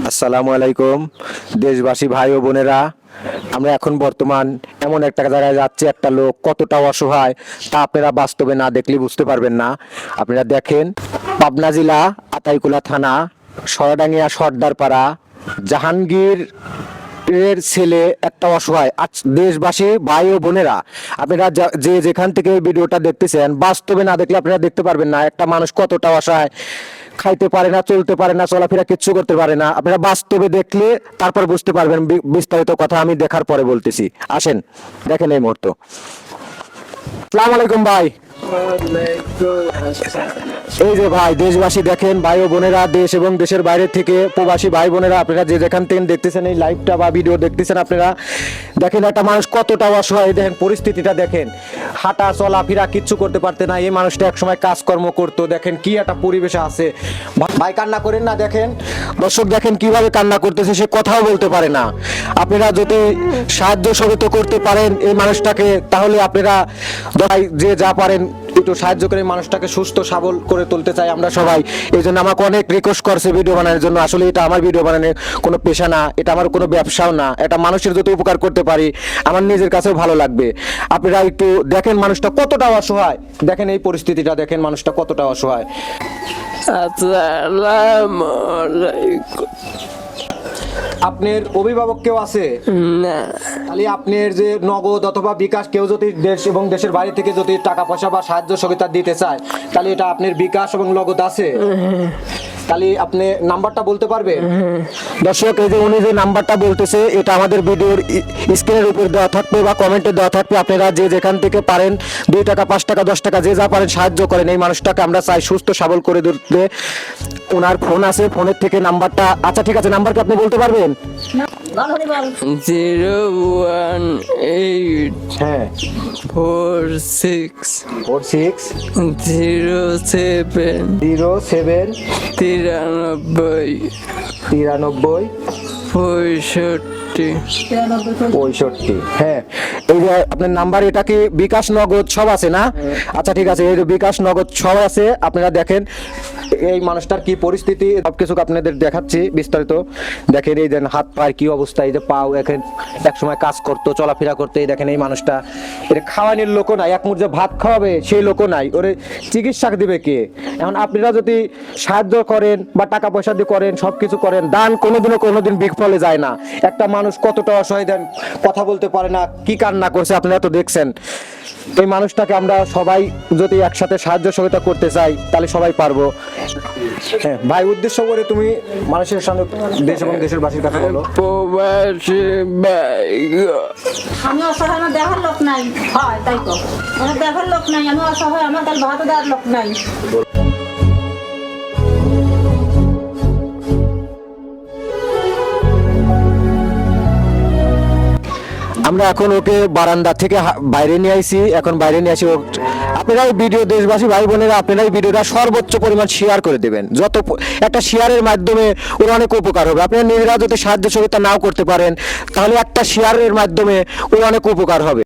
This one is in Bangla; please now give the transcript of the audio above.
আসসালামু আলাইকুম দেশবাসী ভাই ও বোনেরা, আমরা এখন বর্তমান এমন একটা জায়গায় যাচ্ছি, একটা লোক কতটা অসহায় তা আপনারা বাস্তবে না দেখলে বুঝতে পারবেন না। আপনারা দেখেন, পাবনা জেলা আতাইকুলা থানা সরাডাঙ্গিয়া সর্দারপাড়া জাহাঙ্গীর এর ছেলে একটা অসহায়। দেশবাসী ভাই ও বোনেরা, আপনারা যে যেখান থেকে ভিডিওটা দেখতেছেন, বাস্তবে না দেখলে আপনারা দেখতে পারবেন না একটা মানুষ কতটা অসহায়। খাইতে পারে না, চলতে পারে না, চলাফেরা কিচ্ছু করতে পারে না। আপনারা বাস্তবে দেখলে তারপর বুঝতে পারবেন। বিস্তারিত কথা আমি দেখার পরে বলতেছি। আসেন দেখেন এই মুহূর্ত। আসসালামু আলাইকুম ভাই। এই যে ভাই, দেশবাসী দেখেন, ভাই ও বোনেরা, দেশ এবং দেশের বাইরে থেকে প্রবাসী ভাই বোনেরা, আপনারা যে যেখান থেকে দেখতেছেন এই লাইভটা বা ভিডিও দেখতেছেন, আপনারা দেখেন একটা মানুষ কতটা অসহায়। দেখেন পরিস্থিতিটা দেখেন, হাঁটা চলাফেরা কিচ্ছু করতে পারতে না এই মানুষটা। একসময় কাজকর্ম করতো, দেখেন কি একটা পরিবেশে আছে। ভাই কান্না করেন না, দেখেন দর্শক দেখেন কিভাবে কান্না করতেছে, সে কথাও বলতে পারে না। আপনারা যদি সাহায্য সহযোগিতা করতে পারেন এই মানুষটাকে, তাহলে আপনারা যে যা পারেন একটু সাহায্য করে মানুষটাকে সুস্থ সবল করে তুলতে চাই আমরা সবাই। এই জন্য আমাকে অনেক রিকোয়েস্ট করছে ভিডিও বানানোর জন্য। আসলে এটা আমার ভিডিও বানানোর কোনো পেশা না, এটা আমার কোনো ব্যবসাও না। এটা মানুষের যত উপকার করতে পারি আমার নিজের কাছেও ভালো লাগবে। আপনারা একটু দেখেন মানুষটা কতটা অসহায়। দেখেন এই পরিস্থিতিটা, দেখেন মানুষটা কতটা অসহায়। আসসালামু আলাইকুম। আপনার অভিভাবক কেউ আছে? না, তাহলে আপনার যে নগদ অথবা বিকাশ কেউ যদি দেশ এবং দেশের বাইরে থেকে যদি টাকা পয়সা বা সাহায্য সহযোগিতা দিতে চায়, তাহলে এটা আপনার বিকাশ এবং নগদ আছে? তাহলে আপনি নাম্বারটা বলতে পারবেন? দর্শক এই যে উনি যে নাম্বারটা বলতেছে, এটা আমাদের ভিডিওর স্ক্রিনের উপর দেওয়া থাকবে বা কমেন্টে দেওয়া থাকবে। আপনারা যে যেখান থেকে পারেন 2 টাকা 5 টাকা 10 টাকা যে যা পারেন সাহায্য করেন। এই মানুষটাকে আমরা চাই সুস্থ সবল করে তুলতে। ওনার ফোন আছে, ফোনের থেকে নাম্বারটা, আচ্ছা ঠিক আছে, নাম্বারটা আপনি বলতে পারবেন? 018 হ্যাঁ 46 46 07 07 93 93 65। হ্যাঁ, এই যে আপনার নাম্বার, এটা কি বিকাশ নগদ সব আছে না? আচ্ছা ঠিক আছে, এই যে বিকাশ নগদ সব আছে। আপনারা দেখেন এই মানুষটার কি পরিস্থিতি, সবকিছু আপনাদের দেখাচ্ছি বিস্তারিত। দেখেন এই দেখেন হাত পায়ের কি অবস্থা, এই যে পাও দেখেন এক সময় কাজ করতো, চলাফেরা করতো। এই দেখেন এই মানুষটা, এটা খাওয়ানোর লোকও নাই, এক মুঠো ভাত খাওয়াবে সেই লোকও নাই, ওরে চিকিৎসা দিবে কে? এখন আপনারা যদি সাহায্য করেন বা টাকা পয়সা দিয়ে করেন, সবকিছু করেন, দান কোনোদিন বিফলে যায় না। একটা মানুষ কতটা অসহায়, দেন কথা বলতে পারে না, কি কান্না করছে আপনারা তো দেখছেন। এই মানুষটাকে আমরা সবাই যদি একসাথে সাহায্য সহযোগিতা করতে চাই, তাহলে সবাই পারবো। হ্যাঁ ভাই, উদ্দেশ্য করে তুমি মানুষের সামনে দেশ এবং দেশের বাসীর কাছে বলো। প্রবাসী ভাই, আমি অসহায়, আমার দেখার লোক নাই। হয় তাই তো, আমার দেখার লোক নাই, আমি অসহায়, আমার তার ভাত দেওয়ার লোক নাই। আমরা এখন ওকে বারান্দা থেকে বাইরে নিয়ে আইছি, এখন বাইরে নিয়ে আসি। আপনারাই ভিডিও, দেশবাসী ভাই বোনেরা, আপনারাই ভিডিওটা সর্বোচ্চ পরিমাণ শেয়ার করে দেবেন। যত একটা শেয়ারের মাধ্যমে ওর অনেক উপকার হবে। আপনারা নিজেরা যদি সাহায্য সহযোগিতা নাও করতে পারেন, তাহলে একটা শেয়ারের মাধ্যমে ওর অনেক উপকার হবে।